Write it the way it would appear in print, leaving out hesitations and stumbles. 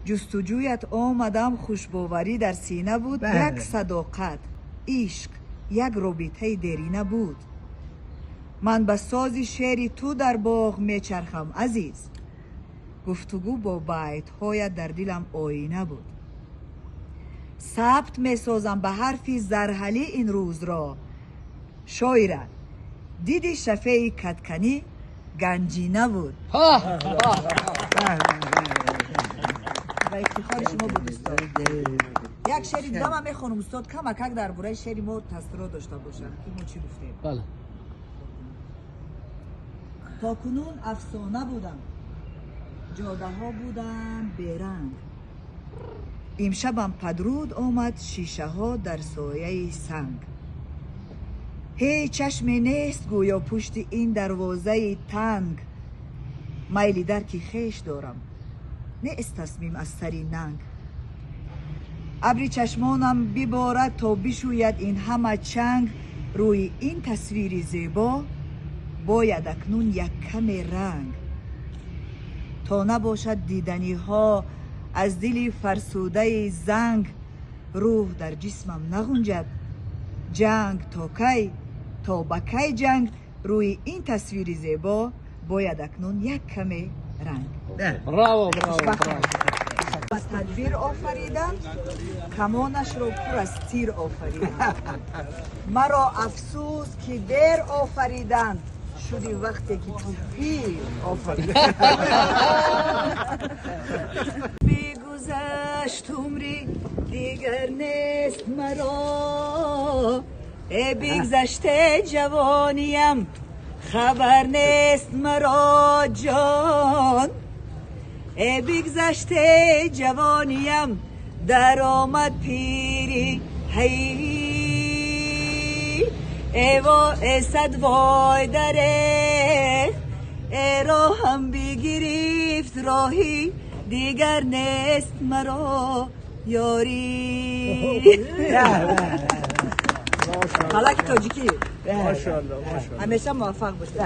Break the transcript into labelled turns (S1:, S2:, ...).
S1: جستجویت آمدم، خوشباوری در سینه بود. یک صداقت، عشق، یک رابطه دیرینه بود. من به ساز شعری تو در باغ میچرخم عزیز. گفتگو با بیت های در دلم آینه بود. ثبت میسازم به حرفی زرحلی این روز را. شاعره دیدی شفه کتکنی گنجینه بود. و افتخار شما بود استاد. یک شعری دیگه من میخونم استاد، کمک درباره شعری ما تصویرات داشته باشم که ما چی گفتیم.
S2: بله.
S1: تا کنون افسانه بودم، جاده ها بودم بیرنگ. امشبم پدرود آمد، شیشه ها در سایه سنگ. هیچ چشمی نیست گویا پشت این دروازه تنگ. میلی درکی خیش دارم، نیست تصمیم از سری ننگ. ابری چشمانم ببارد تا بشوید این همه چنگ. روی این تصویر زیبا باید اکنون یک کمی رنگ. تا نباشد دیدنی ها از دلی فرسوده زنگ. روح در جسمم نغنجد، جنگ تا کی، تا با کی جنگ. روی این تصویر زیبا باید اکنون یک کمی رنگ.
S2: براو براو.
S1: از تدبیر آفریدم، کمانش را پر از تیر آفریدم. مرا افسوس که دیر آفریدند، شدی وقتی که تو پیر آفریدند. بیگذشت عمری دیگر نیست مرا. ای بگذشته جوانیم خبر نیست مرا جان. ای بگذشته جوانیم در آمد پیری هی. ای صد وای دره، ای راهم بگرفت راهی دیگر نیست مرا یاری. حالا که تاجیکی
S3: ماشاءالله
S1: همیشه موفق باشید.